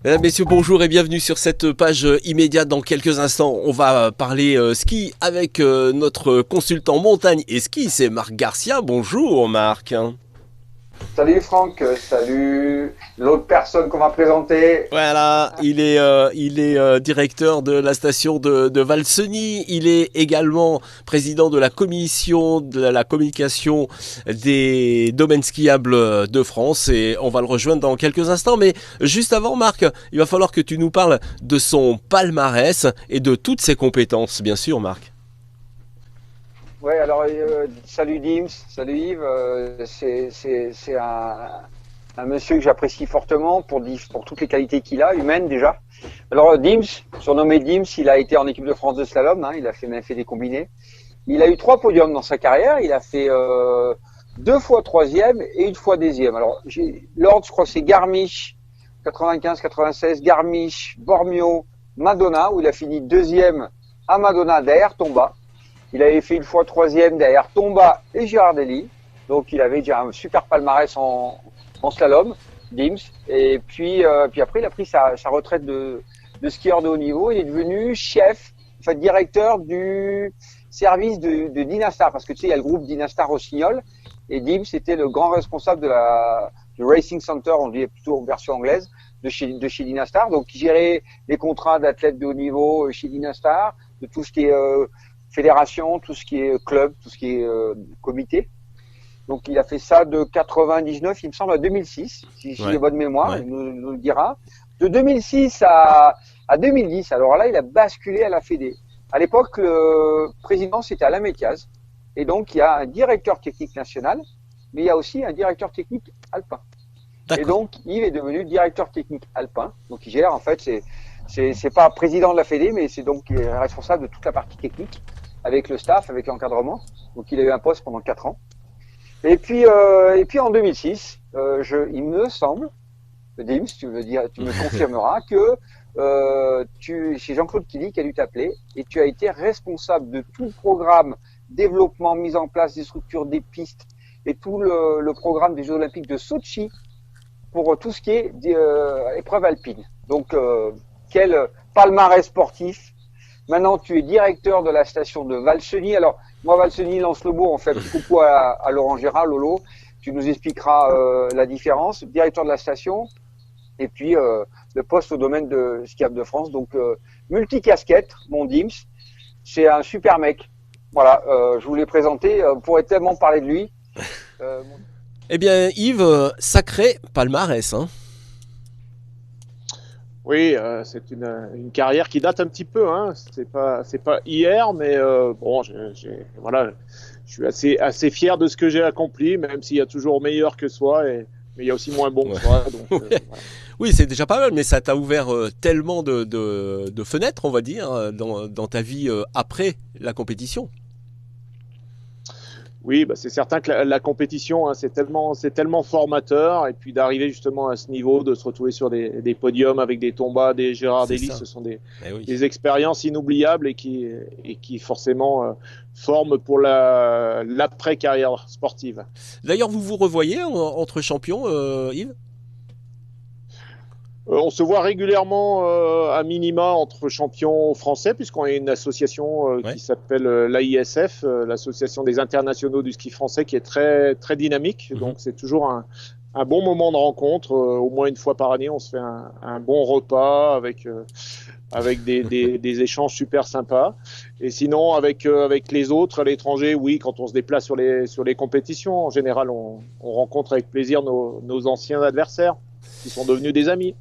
Mesdames, Messieurs, bonjour et bienvenue sur cette page immédiate. Dans quelques instants, on va parler ski avec notre consultant montagne et ski, c'est Marc Garcia. Bonjour Marc. Salut Franck, salut l'autre personne qu'on va présenter. Voilà, il est directeur de la station de Valseny. Il est également président de la commission de la communication des domaines skiables de France et on va le rejoindre dans quelques instants. Mais juste avant, Marc, il va falloir que tu nous parles de son palmarès et de toutes ses compétences, bien sûr, Marc. Ouais, alors salut Dims, salut Yves. C'est un monsieur que j'apprécie fortement pour toutes les qualités qu'il a, humaines déjà. Alors Dims, surnommé Dims, il a été en équipe de France de slalom, hein, il a même fait des combinés. Il a eu 3 podiums dans sa carrière. Il a fait 2 fois troisième et 1 fois deuxième. Alors l'ordre, je crois que c'est Garmisch 95-96, Garmisch, Bormio, Madonna, où il a fini deuxième à Madonna derrière Tomba. Il avait fait 1 fois troisième derrière Tomba et Girardelli. Donc il avait déjà un super palmarès en slalom, Dims. Et puis après, il a pris sa retraite de skieur de haut niveau. Il est devenu chef, enfin directeur du service de Dynastar. Parce que tu sais, il y a le groupe Dynastar Rossignol. Et Dims était le grand responsable du Racing Center, on dit plutôt en version anglaise, de chez Dynastar. Donc il gérait les contrats d'athlètes de haut niveau chez Dynastar, de tout ce qui est fédération, tout ce qui est club, tout ce qui est comité. Donc il a fait ça de 99, il me semble, à 2006, si j'ai bonne mémoire, il nous le dira. De 2006 à 2010, alors là, il a basculé à la Fédé. À l'époque, le président, c'était Alain Métiaz. Et donc, il y a un directeur technique national, mais il y a aussi un directeur technique alpin. Et donc, Yves est devenu directeur technique alpin. Donc, il gère, en fait, c'est pas président de la Fédé, mais c'est donc responsable de toute la partie technique, avec le staff, avec l'encadrement. Donc, il a eu un poste pendant 4 ans. Et puis en 2006, il me semble, Dims, tu me confirmeras que c'est Jean-Claude Killy qui a dû t'appeler et tu as été responsable de tout le programme développement, mise en place des structures, des pistes et tout le programme des Jeux Olympiques de Sochi pour tout ce qui est épreuve alpine. Donc, quel palmarès sportif. Maintenant, tu es directeur de la station de Valseny. Alors, moi, Valseny, Lens-le-Bourg, on fait un petit coucou à Laurent Gérard, Lolo. Tu nous expliqueras la différence. Directeur de la station et puis le poste au domaine de skiable de France. Donc, multicasquette, mon Dims. C'est un super mec. Voilà, je voulais présenter. On pourrait tellement parler de lui. Eh bien, Yves, sacré palmarès, hein. Oui, c'est une carrière qui date un petit peu, hein. C'est pas hier, mais bon, voilà, je suis assez fier de ce que j'ai accompli, même s'il y a toujours meilleur que soi, mais il y a aussi moins bon que soi. Donc, voilà. Oui, c'est déjà pas mal, mais ça t'a ouvert tellement de fenêtres, on va dire, dans ta vie après la compétition. Oui, bah c'est certain que la compétition, hein, c'est tellement formateur, et puis d'arriver justement à ce niveau, de se retrouver sur des podiums avec des Tomba, des Girardelli, ce sont des expériences inoubliables et qui forcément forment pour l'après carrière sportive. D'ailleurs, vous vous revoyez entre champions, Yves? On se voit régulièrement à minima entre champions français, puisqu'on a une association qui s'appelle l'AISF, l'association des internationaux du ski français, qui est très, très dynamique. Donc c'est toujours un bon moment de rencontre. Au moins 1 fois par année, on se fait un bon repas avec des échanges super sympas. Et sinon, avec les autres, à l'étranger, oui, quand on se déplace sur les compétitions, en général, on rencontre avec plaisir nos anciens adversaires qui sont devenus des amis.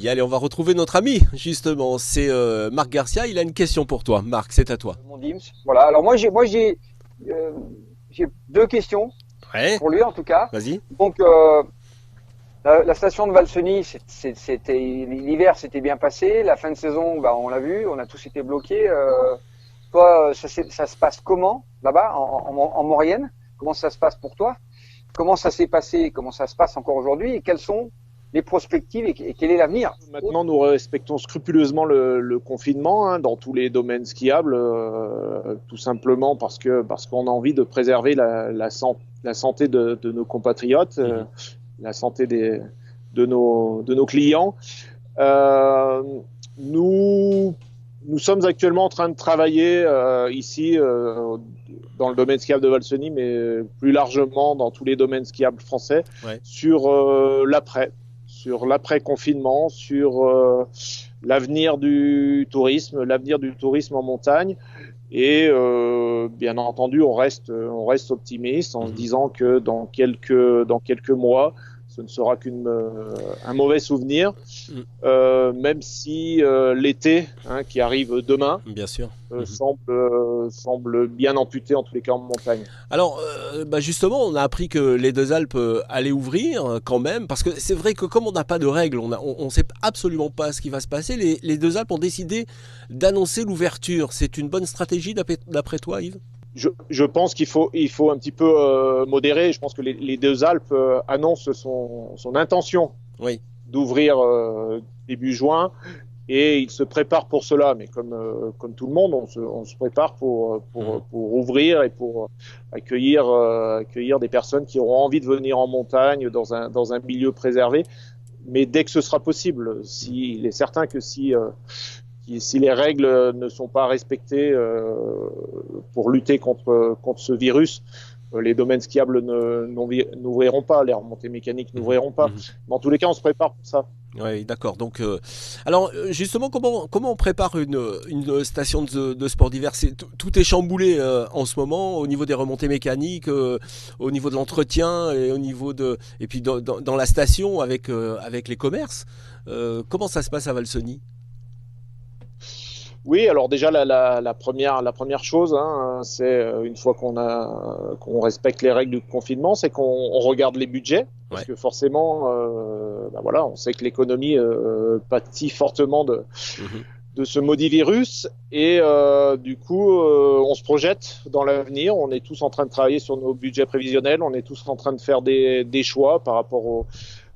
Allez, on va retrouver notre ami, justement. C'est Marc Garcia. Il a une question pour toi. Marc, c'est à toi. Mon Dims. Voilà. Alors moi, j'ai 2 questions pour lui, en tout cas. Vas-y. Donc, la station de Valseny, l'hiver s'était bien passé. La fin de saison, bah, on l'a vu, on a tous été bloqués. Toi, ça se passe comment là-bas, en Maurienne? Comment ça se passe pour toi? Comment ça s'est passé? Comment ça se passe encore aujourd'hui? Et quelles sont les perspectives et quel est l'avenir? Maintenant, nous respectons scrupuleusement le confinement, hein, dans tous les domaines skiables, tout simplement parce qu'on a envie de préserver la santé de nos compatriotes, la santé de nos clients. Nous sommes actuellement en train de travailler ici dans le domaine skiable de Valseny, mais plus largement dans tous les domaines skiables français, sur l'après-confinement, sur l'avenir du tourisme en montagne. Et bien entendu, on reste optimiste en se disant que dans quelques mois, ce ne sera qu'un mauvais souvenir, même si l'été, qui arrive demain, bien sûr, semble bien amputé en tous les cas en montagne. Alors, justement, on a appris que les Deux Alpes allaient ouvrir quand même, parce que c'est vrai que comme on n'a pas de règles, on ne sait absolument pas ce qui va se passer. Les Deux Alpes ont décidé d'annoncer l'ouverture. C'est une bonne stratégie d'après toi, Yves ? Je pense qu'il faut un petit peu modérer. Je pense que les Deux Alpes annoncent son intention d'ouvrir début juin, et il se prépare pour cela. Mais comme tout le monde, on se prépare pour ouvrir et pour accueillir des personnes qui auront envie de venir en montagne dans un milieu préservé. Mais dès que ce sera possible, il est certain que si les règles ne sont pas respectées pour lutter contre ce virus, les domaines skiables n'ouvriront pas, les remontées mécaniques n'ouvriront pas. Mais en tous les cas, on se prépare pour ça. Oui, d'accord. Donc, alors justement, comment on prépare une station de sport d'hiver ? Tout est chamboulé en ce moment au niveau des remontées mécaniques, au niveau de l'entretien et puis dans la station avec les commerces. Comment ça se passe à Valseny ? Oui, alors déjà la première chose, c'est une fois qu'on respecte les règles du confinement, c'est qu'on regarde les budgets, parce que forcément, on sait que l'économie pâtit fortement de ce maudit virus, et du coup, on se projette dans l'avenir. On est tous en train de travailler sur nos budgets prévisionnels, on est tous en train de faire des choix par rapport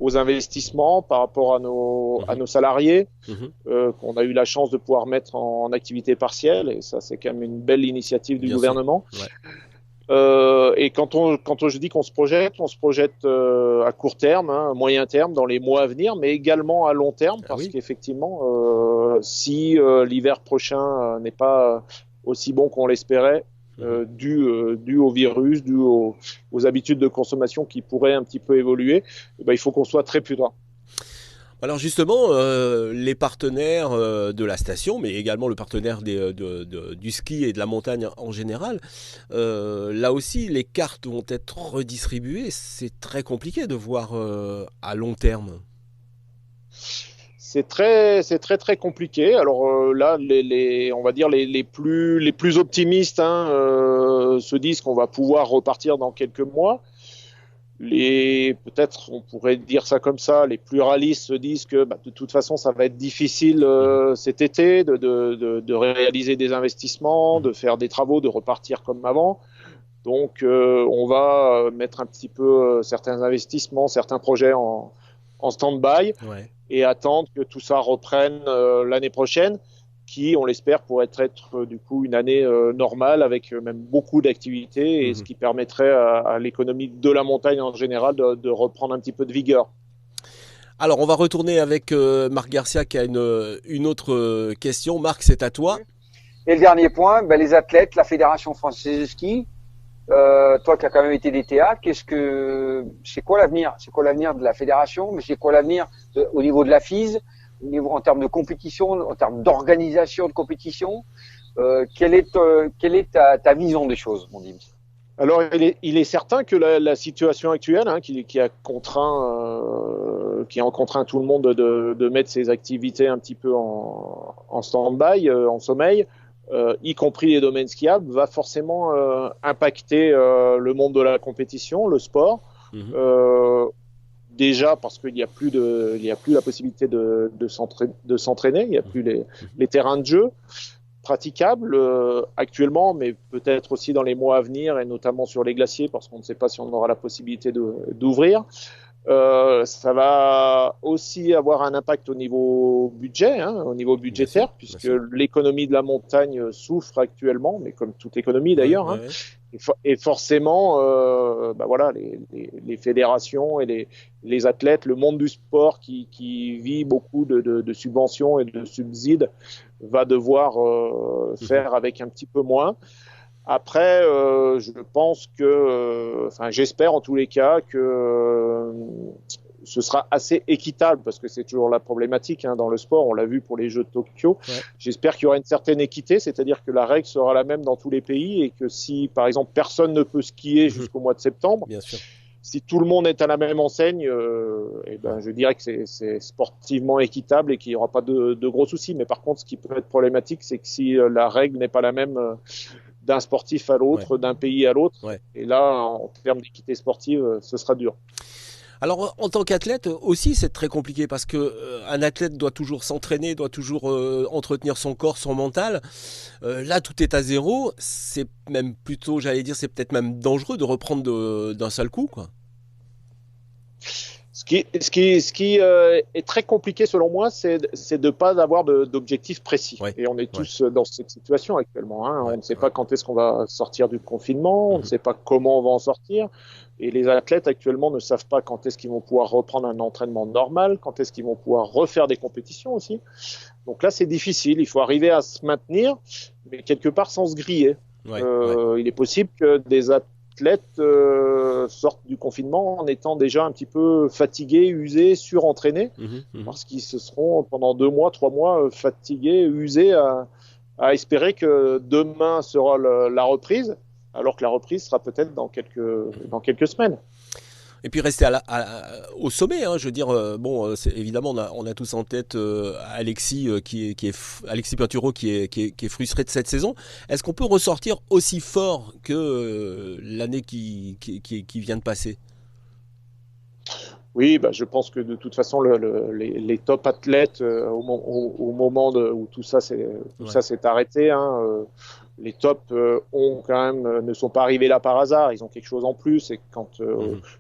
aux investissements, par rapport à nos salariés, qu'on a eu la chance de pouvoir mettre en activité partielle, et ça c'est quand même une belle initiative du gouvernement. Et quand je dis qu'on se projette, à court terme, à moyen terme, dans les mois à venir, mais également à long terme, parce qu'effectivement, si l'hiver prochain n'est pas aussi bon qu'on l'espérait, dû au virus, dû aux habitudes de consommation qui pourraient un petit peu évoluer, il faut qu'on soit très prudent. Alors justement, les partenaires de la station, mais également le partenaire du ski et de la montagne en général, là aussi les cartes vont être redistribuées. C'est très compliqué de voir à long terme. C'est très compliqué. Alors là, on va dire les plus optimistes se disent qu'on va pouvoir repartir dans quelques mois. Peut-être on pourrait dire ça comme ça, les plus réalistes se disent que de toute façon ça va être difficile cet été de réaliser des investissements, de faire des travaux, de repartir comme avant. Donc on va mettre un petit peu certains investissements, certains projets en stand-by et attendre que tout ça reprenne l'année prochaine, qui, on l'espère, pourrait être du coup une année normale avec même beaucoup d'activités, et ce qui permettrait à l'économie de la montagne en général de reprendre un petit peu de vigueur. Alors, on va retourner avec Marc Garcia qui a une autre question. Marc, c'est à toi. Et le dernier point, les athlètes, la Fédération française de ski. Toi qui as quand même été DTA, c'est quoi l'avenir ? C'est quoi l'avenir de la fédération ? Mais c'est quoi l'avenir au niveau de la FIS, en termes de compétition, en termes d'organisation de compétition? Quelle est ta vision des choses, mon Dims ? Alors, il est certain que la situation actuelle, qui a contraint tout le monde de mettre ses activités un petit peu en stand-by, en sommeil, y compris les domaines skiables, va forcément impacter le monde de la compétition, le sport. Déjà parce qu'il n'y a plus la possibilité de s'entraîner, il n'y a plus les terrains de jeu praticables actuellement, mais peut-être aussi dans les mois à venir, et notamment sur les glaciers, parce qu'on ne sait pas si on aura la possibilité d'ouvrir. Ça va aussi avoir un impact au niveau budget, au niveau budgétaire, puisque l'économie de la montagne souffre actuellement, mais comme toute économie d'ailleurs, Et forcément, voilà, les fédérations et les athlètes, le monde du sport qui vit beaucoup de subventions et de subsides, va devoir faire avec un petit peu moins. Après, je pense que, j'espère en tous les cas que ce sera assez équitable, parce que c'est toujours la problématique dans le sport, on l'a vu pour les Jeux de Tokyo. Ouais. J'espère qu'il y aura une certaine équité, c'est-à-dire que la règle sera la même dans tous les pays, et que si, par exemple, personne ne peut skier jusqu'au mois de septembre, bien sûr, si tout le monde est à la même enseigne, je dirais que c'est sportivement équitable et qu'il n'y aura pas de gros soucis. Mais par contre, ce qui peut être problématique, c'est que si la règle n'est pas la même d'un sportif à l'autre, d'un pays à l'autre, et là, en termes d'équité sportive, ce sera dur. Alors, en tant qu'athlète aussi, c'est très compliqué parce que un athlète doit toujours s'entraîner, doit toujours entretenir son corps, son mental. Là, tout est à zéro. C'est même plutôt, j'allais dire, c'est peut-être même dangereux de reprendre d'un seul coup, quoi. Ce qui est très compliqué selon moi, c'est de ne pas avoir d'objectif précis. Ouais. Et on est tous dans cette situation actuellement. On ne sait pas quand est-ce qu'on va sortir du confinement, on ne sait pas comment on va en sortir. Et les athlètes actuellement ne savent pas quand est-ce qu'ils vont pouvoir reprendre un entraînement normal, quand est-ce qu'ils vont pouvoir refaire des compétitions aussi. Donc là, c'est difficile. Il faut arriver à se maintenir, mais quelque part sans se griller. Il est possible que des athlètes sortent du confinement en étant déjà un petit peu fatigués, usés, surentraînés, parce qu'ils se seront pendant 2 mois, 3 mois fatigués, usés à espérer que demain sera la reprise, alors que la reprise sera peut-être dans quelques semaines. Et puis rester au sommet, je veux dire, évidemment on a tous en tête Alexis Alexis Pinturo qui est frustré de cette saison. Est-ce qu'on peut ressortir aussi fort que l'année qui vient de passer ? Oui, je pense que de toute façon les top athlètes au moment où tout ça s'est arrêté, les tops ne sont pas arrivés là par hasard, ils ont quelque chose en plus, et quand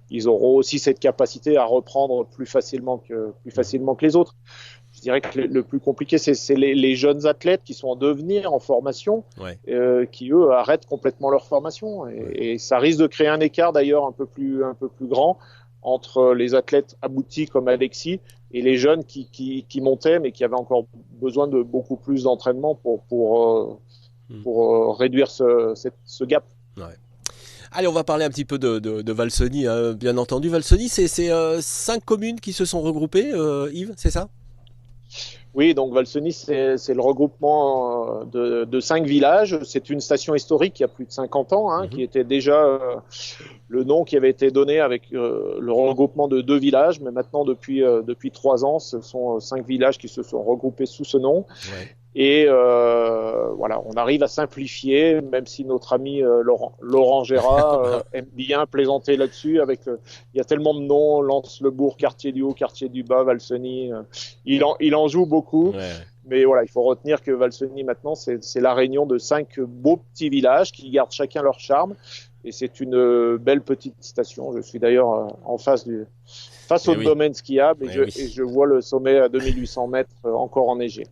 ils auront aussi cette capacité à reprendre plus facilement que les autres. Je dirais que le plus compliqué, c'est les jeunes athlètes qui sont en devenir, en formation, qui eux arrêtent complètement leur formation, et ça risque de créer un écart d'ailleurs un peu plus grand entre les athlètes aboutis comme Alexis et les jeunes qui montaient mais qui avaient encore besoin de beaucoup plus d'entraînement pour réduire ce gap. Ouais. Allez, on va parler un petit peu de Valseny, bien entendu. Valseny, c'est 5 communes qui se sont regroupées, Yves, c'est ça ? Oui, donc Valseny, c'est le regroupement de 5 villages. C'est une station historique qui a plus de 50 ans, qui était déjà le nom qui avait été donné avec le regroupement de 2 villages. Mais maintenant, depuis 3 ans, ce sont 5 villages qui se sont regroupés sous ce nom. Ouais. Et on arrive à simplifier, même si notre ami Laurent Gérard aime bien plaisanter là-dessus. Il y a tellement de noms, Lens-le-Bourg, quartier du Haut, quartier du Bas, Valseny. Il en joue beaucoup. Ouais. Mais voilà, il faut retenir que Valseny maintenant, c'est la réunion de 5 beaux petits villages qui gardent chacun leur charme. Et c'est une belle petite station. Je suis d'ailleurs face au domaine skiable et je vois le sommet à 2800 mètres encore enneigé.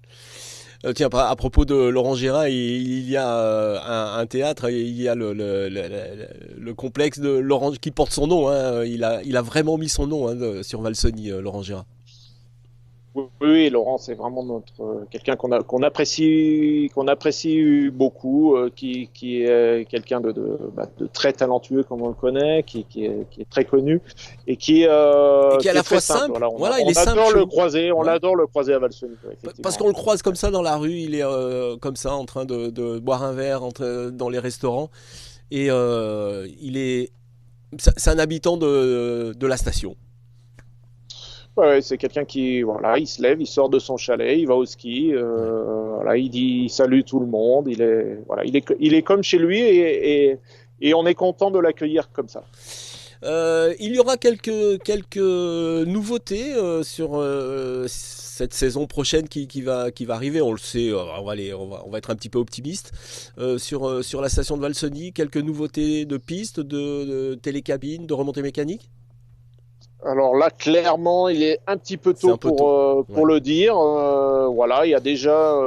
Tiens, à propos de Laurent Gérard, il y a un théâtre, il y a le complexe de Laurent qui porte son nom. Il a vraiment mis son nom sur Valseny, Laurent Gérard. Oui, Laurent, c'est vraiment quelqu'un qu'on apprécie beaucoup, qui est quelqu'un de très talentueux comme on le connaît, qui est très connu et qui est à la fois simple. On adore le croiser à Valseny. Parce qu'on le croise comme ça dans la rue, il est comme ça en train de boire un verre dans les restaurants, et c'est un habitant de la station. Ouais, c'est quelqu'un qui, il se lève, il sort de son chalet, il va au ski, il salue tout le monde, il est comme chez lui, et on est content de l'accueillir comme ça. Il y aura quelques nouveautés sur cette saison prochaine qui va arriver. On le sait, on va être un petit peu optimiste sur la station de Valseny. Quelques nouveautés de pistes, de télécabines, de remontées mécaniques. Alors là, clairement, il est un petit peu tôt pour le dire. Voilà, il y a déjà,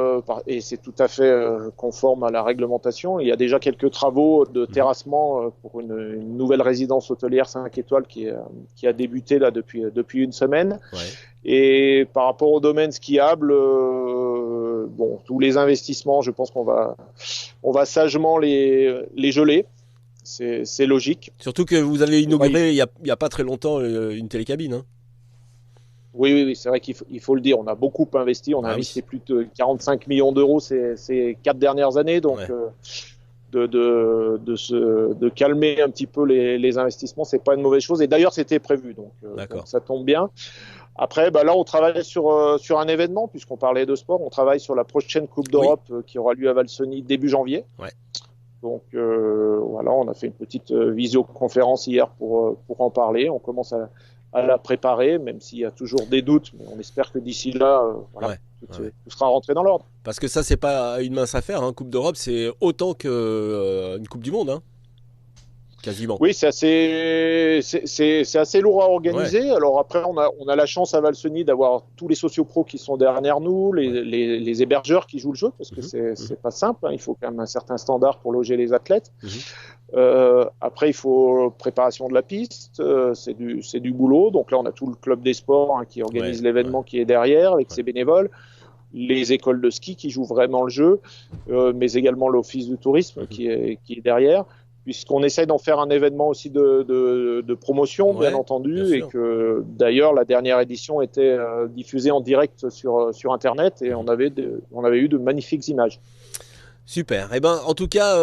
et c'est tout à fait conforme à la réglementation, il y a déjà quelques travaux de terrassement pour une nouvelle résidence hôtelière 5 étoiles qui a débuté là depuis une semaine. Ouais. Et par rapport au domaine skiable, bon, tous les investissements, je pense qu'on va sagement les geler. C'est logique. Surtout que vous avez inauguré il y a pas très longtemps une télécabine. Hein. Oui, c'est vrai qu'il faut le dire. On a beaucoup investi. On a investi plus de 45 millions d'euros ces 4 dernières années. Donc, de calmer un petit peu les investissements, c'est pas une mauvaise chose. Et d'ailleurs, c'était prévu. Donc ça tombe bien. Après, là, on travaille sur un événement, puisqu'on parlait de sport. On travaille sur la prochaine Coupe d'Europe qui aura lieu à Valseny début janvier. Ouais. Donc voilà, on a fait une petite visioconférence hier pour en parler. On commence à la préparer, même s'il y a toujours des doutes, mais on espère que d'ici là, tout sera rentré dans l'ordre. Parce que ça, c'est pas une mince affaire. Coupe d'Europe, c'est autant qu'une Coupe du Monde. Quasiment. Oui, c'est assez lourd à organiser. Ouais. Alors après, on a la chance à Valseny d'avoir tous les sociopros qui sont derrière nous, les hébergeurs qui jouent le jeu, parce que c'est pas simple. Il faut quand même un certain standard pour loger les athlètes. Après, il faut préparation de la piste, c'est du boulot. Donc là, on a tout le club des sports qui organise l'événement qui est derrière avec ses bénévoles, les écoles de ski qui jouent vraiment le jeu, mais également l'office du tourisme qui est derrière. Puisqu'on essaie d'en faire un événement aussi de promotion, bien entendu, et que d'ailleurs la dernière édition était diffusée en direct sur Internet et on avait eu de magnifiques images. Super. Eh ben, en tout cas,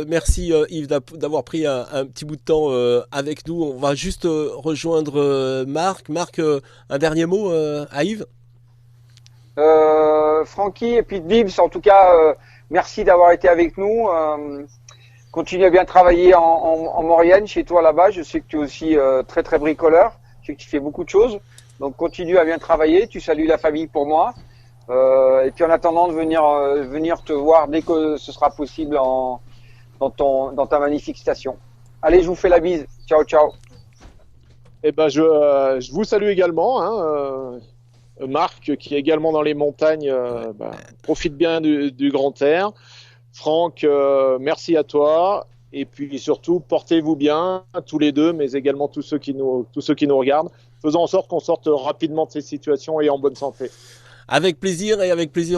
merci Yves d'avoir pris un petit bout de temps avec nous. On va juste rejoindre Marc. Marc, un dernier mot à Yves. Francky et puis Dibs, en tout cas, merci d'avoir été avec nous. Continue à bien travailler en Maurienne, chez toi là-bas. Je sais que tu es aussi très très bricoleur. Je sais que tu fais beaucoup de choses. Donc continue à bien travailler. Tu salues la famille pour moi. Et puis en attendant de venir te voir dès que ce sera possible dans ta magnifique station. Allez, je vous fais la bise. Ciao, ciao. Eh ben je vous salue également. Marc, qui est également dans les montagnes, profite bien du grand air. Franck, merci à toi. Et puis surtout, portez-vous bien, tous les deux, mais également tous ceux qui nous regardent. Faisons en sorte qu'on sorte rapidement de ces situations et en bonne santé. Avec plaisir,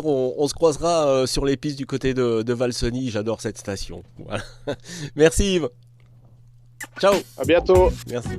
on se croisera sur les pistes du côté de Valseny. J'adore cette station. Voilà. Merci Yves. Ciao. À bientôt. Merci.